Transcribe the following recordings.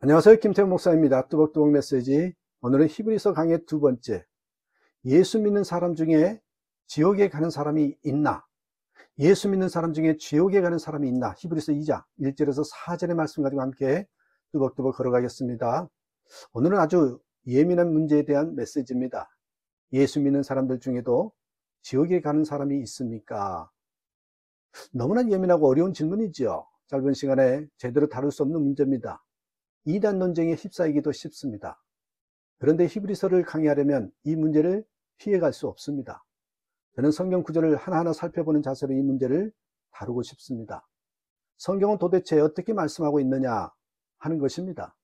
안녕하세요. 김태훈 목사입니다. 뚜벅뚜벅 메시지. 오늘은 히브리서 강의 두 번째. 예수 믿는 사람 중에 지옥에 가는 사람이 있나? 예수 믿는 사람 중에 지옥에 가는 사람이 있나? 히브리서 2장 1절에서 4절의 말씀 가지고 함께 뚜벅뚜벅 걸어가겠습니다. 오늘은 아주 예민한 문제에 대한 메시지입니다. 예수 믿는 사람들 중에도 지옥에 가는 사람이 있습니까? 너무나 예민하고 어려운 질문이지요. 짧은 시간에 제대로 다룰 수 없는 문제입니다. 이단 논쟁에 휩싸이기도 쉽습니다. 그런데 히브리서를 강의하려면 이 문제를 피해갈 수 없습니다. 저는 성경 구절을 하나하나 살펴보는 자세로 이 문제를 다루고 싶습니다. 성경은 도대체 어떻게 말씀하고 있느냐 하는 것입니다.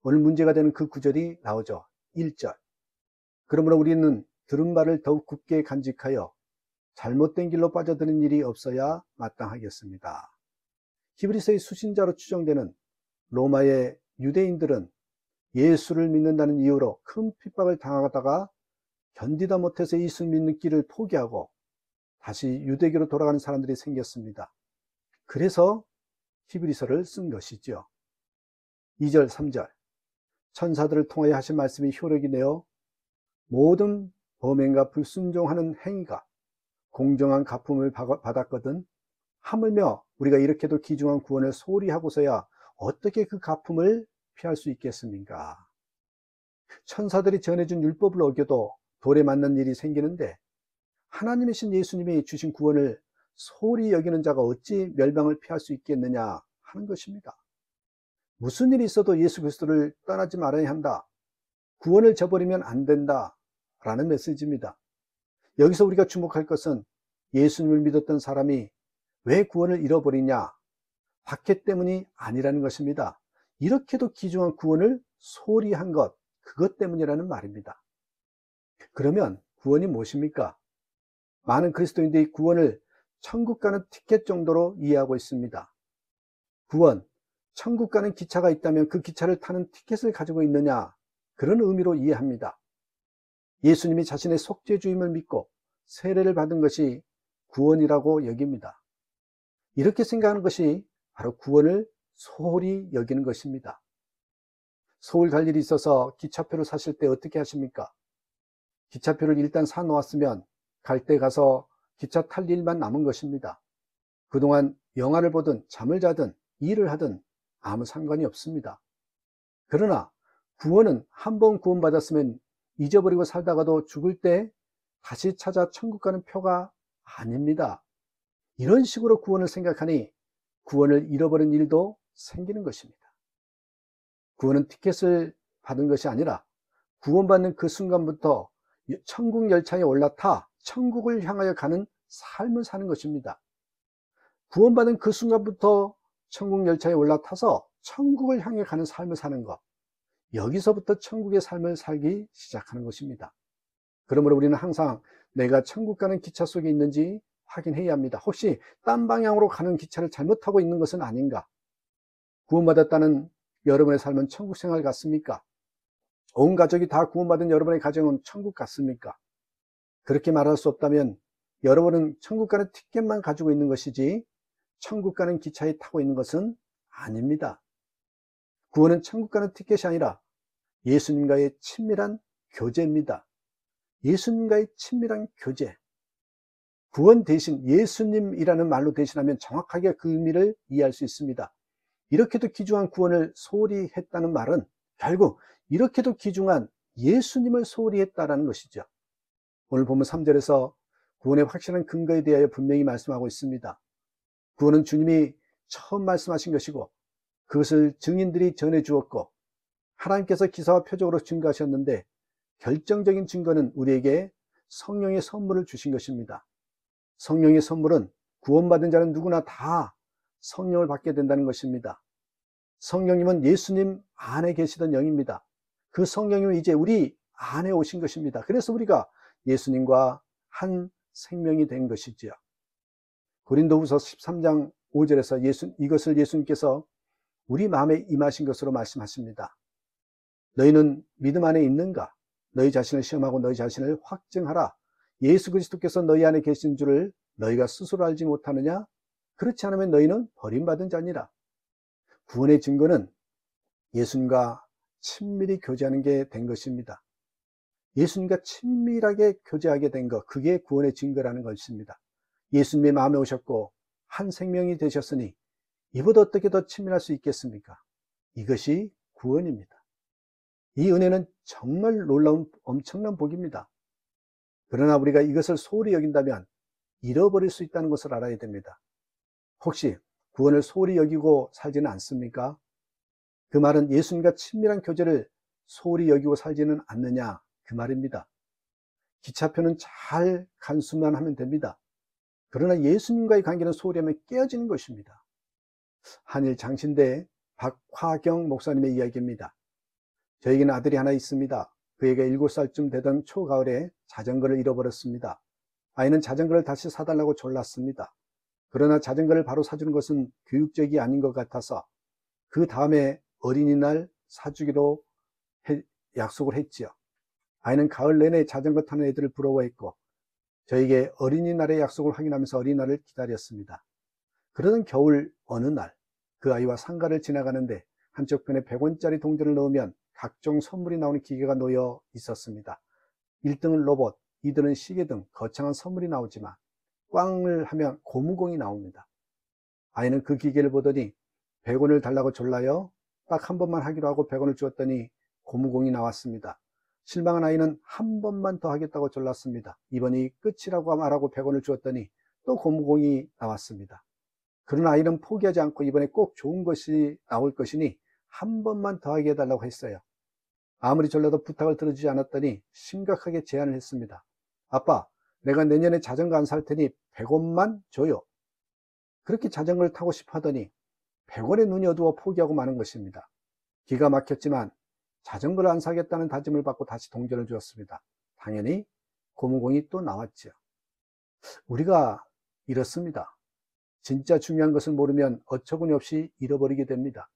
오늘 문제가 되는 그 구절이 나오죠. 1절. 그러므로 우리는 들은 바를 더욱 굳게 간직하여 잘못된 길로 빠져드는 일이 없어야 마땅하겠습니다. 히브리서의 수신자로 추정되는 로마의 유대인들은 예수를 믿는다는 이유로 큰 핍박을 당하다가 견디다 못해서 예수 믿는 길을 포기하고 다시 유대교로 돌아가는 사람들이 생겼습니다. 그래서 히브리서를 쓴 것이죠. 2절, 3절. 천사들을 통하여 하신 말씀이 효력이 내어 모든 범행과 불순종하는 행위가 공정한 갚음을 받았거든 하물며 우리가 이렇게도 귀중한 구원을 소홀히 하고서야 어떻게 그 갚음을 피할 수 있겠습니까? 천사들이 전해준 율법을 어겨도 돌에 맞는 일이 생기는데 하나님이신 예수님이 주신 구원을 소홀히 여기는 자가 어찌 멸망을 피할 수 있겠느냐 하는 것입니다. 무슨 일이 있어도 예수 그리스도를 떠나지 말아야 한다. 구원을 저버리면 안 된다. 라는 메시지입니다. 여기서 우리가 주목할 것은 예수님을 믿었던 사람이 왜 구원을 잃어버리냐? 박해 때문이 아니라는 것입니다. 이렇게도 귀중한 구원을 소홀히 한 것, 그것 때문이라는 말입니다. 그러면 구원이 무엇입니까? 많은 그리스도인들이 구원을 천국 가는 티켓 정도로 이해하고 있습니다. 구원, 천국 가는 기차가 있다면 그 기차를 타는 티켓을 가지고 있느냐, 그런 의미로 이해합니다. 예수님이 자신의 속죄주임을 믿고 세례를 받은 것이 구원이라고 여깁니다. 이렇게 생각하는 것이 바로 구원을 소홀히 여기는 것입니다. 서울 갈 일이 있어서 기차표를 사실 때 어떻게 하십니까? 기차표를 일단 사 놓았으면 갈 때 가서 기차 탈 일만 남은 것입니다. 그동안 영화를 보든 잠을 자든 일을 하든 아무 상관이 없습니다. 그러나 구원은 한 번 구원받았으면 잊어버리고 살다가도 죽을 때 다시 찾아 천국 가는 표가 아닙니다. 이런 식으로 구원을 생각하니 구원을 잃어버린 일도 생기는 것입니다. 구원은 티켓을 받은 것이 아니라 구원받는 그 순간부터 천국 열차에 올라타 천국을 향하여 가는 삶을 사는 것입니다. 구원받은 그 순간부터 천국 열차에 올라타서 천국을 향해 가는 삶을 사는 것, 여기서부터 천국의 삶을 살기 시작하는 것입니다. 그러므로 우리는 항상 내가 천국 가는 기차 속에 있는지 확인해야 합니다. 혹시 딴 방향으로 가는 기차를 잘못 타고 있는 것은 아닌가? 구원받았다는 여러분의 삶은 천국 생활 같습니까? 온 가족이 다 구원받은 여러분의 가정은 천국 같습니까? 그렇게 말할 수 없다면 여러분은 천국 가는 티켓만 가지고 있는 것이지 천국 가는 기차에 타고 있는 것은 아닙니다. 구원은 천국 가는 티켓이 아니라 예수님과의 친밀한 교제입니다. 예수님과의 친밀한 교제. 구원 대신 예수님이라는 말로 대신하면 정확하게 그 의미를 이해할 수 있습니다. 이렇게도 귀중한 구원을 소홀히 했다는 말은 결국 이렇게도 귀중한 예수님을 소홀히 했다는 것이죠. 오늘 보면 3절에서 구원의 확실한 근거에 대하여 분명히 말씀하고 있습니다. 구원은 주님이 처음 말씀하신 것이고 그것을 증인들이 전해 주었고 하나님께서 기사와 표적으로 증거하셨는데 결정적인 증거는 우리에게 성령의 선물을 주신 것입니다. 성령의 선물은 구원받은 자는 누구나 다 성령을 받게 된다는 것입니다. 성령님은 예수님 안에 계시던 영입니다. 그 성령님은 이제 우리 안에 오신 것입니다. 그래서 우리가 예수님과 한 생명이 된 것이지요. 고린도후서 13장 5절에서 이것을 예수님께서 우리 마음에 임하신 것으로 말씀하십니다. 너희는 믿음 안에 있는가? 너희 자신을 시험하고 너희 자신을 확증하라. 예수 그리스도께서 너희 안에 계신 줄을 너희가 스스로 알지 못하느냐? 그렇지 않으면 너희는 버림받은 자니라. 구원의 증거는 예수님과 친밀히 교제하는 게 된 것입니다. 예수님과 친밀하게 교제하게 된 것, 그게 구원의 증거라는 것입니다. 예수님의 마음에 오셨고 한 생명이 되셨으니 이보다 어떻게 더 친밀할 수 있겠습니까? 이것이 구원입니다. 이 은혜는 정말 놀라운 엄청난 복입니다. 그러나 우리가 이것을 소홀히 여긴다면 잃어버릴 수 있다는 것을 알아야 됩니다. 혹시 구원을 소홀히 여기고 살지는 않습니까? 그 말은 예수님과 친밀한 교제를 소홀히 여기고 살지는 않느냐, 그 말입니다. 기차표는 잘 간수만 하면 됩니다. 그러나 예수님과의 관계는 소홀히 하면 깨어지는 것입니다. 한일 장신대 박화경 목사님의 이야기입니다. 저에게는 아들이 하나 있습니다. 그에게 7살쯤 되던 초가을에 자전거를 잃어버렸습니다. 아이는 자전거를 다시 사달라고 졸랐습니다. 그러나 자전거를 바로 사주는 것은 교육적이 아닌 것 같아서 그 다음에 어린이날 사주기로 약속을 했지요. 아이는 가을 내내 자전거 타는 애들을 부러워했고 저에게 어린이날의 약속을 확인하면서 어린이날을 기다렸습니다. 그러던 겨울 어느 날 그 아이와 상가를 지나가는데 한쪽 편에 100원짜리 동전을 넣으면 각종 선물이 나오는 기계가 놓여 있었습니다. 1등은 로봇, 2등은 시계 등 거창한 선물이 나오지만 꽝을 하면 고무공이 나옵니다. 아이는 그 기계를 보더니 100원을 달라고 졸라요. 딱 한 번만 하기로 하고 100원을 주었더니 고무공이 나왔습니다. 실망한 아이는 한 번만 더 하겠다고 졸랐습니다. 이번이 끝이라고 말하고 100원을 주었더니 또 고무공이 나왔습니다. 그런 아이는 포기하지 않고 이번에 꼭 좋은 것이 나올 것이니 한 번만 더 하게 해달라고 했어요. 아무리 졸라도 부탁을 들어주지 않았더니 심각하게 제안을 했습니다. 아빠, 내가 내년에 자전거 안 살 테니 100원만 줘요. 그렇게 자전거를 타고 싶어 하더니 100원에 눈이 어두워 포기하고 마는 것입니다. 기가 막혔지만 자전거를 안 사겠다는 다짐을 받고 다시 동전을 주었습니다. 당연히 고무공이 또 나왔죠. 우리가 이렇습니다. 진짜 중요한 것을 모르면 어처구니 없이 잃어버리게 됩니다.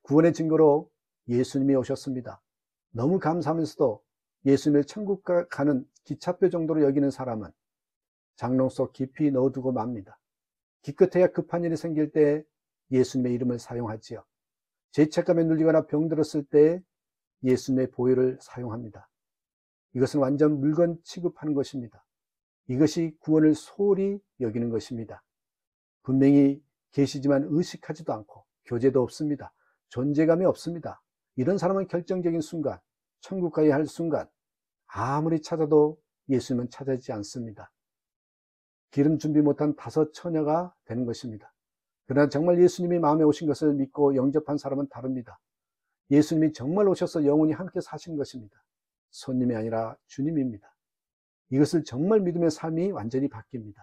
구원의 증거로 예수님이 오셨습니다. 너무 감사하면서도 예수님을 천국 가는 기차표 정도로 여기는 사람은 장롱 속 깊이 넣어두고 맙니다. 기껏해야 급한 일이 생길 때 예수님의 이름을 사용하지요. 죄책감에 눌리거나 병들었을 때 예수님의 보혈을 사용합니다. 이것은 완전 물건 취급하는 것입니다. 이것이 구원을 소홀히 여기는 것입니다. 분명히 계시지만 의식하지도 않고 교제도 없습니다. 존재감이 없습니다. 이런 사람은 결정적인 순간, 천국 가야 할 순간 아무리 찾아도 예수님은 찾아지지 않습니다. 기름 준비 못한 5 처녀가 되는 것입니다. 그러나 정말 예수님이 마음에 오신 것을 믿고 영접한 사람은 다릅니다. 예수님이 정말 오셔서 영원히 함께 사시는 것입니다. 손님이 아니라 주님입니다. 이것을 정말 믿음의 삶이 완전히 바뀝니다.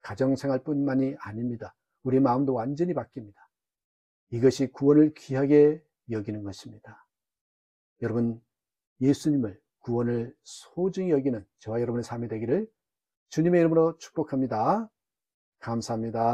가정생활뿐만이 아닙니다. 우리 마음도 완전히 바뀝니다. 이것이 구원을 귀하게 여기는 것입니다. 여러분, 예수님을, 구원을 소중히 여기는 저와 여러분의 삶이 되기를 주님의 이름으로 축복합니다. 감사합니다.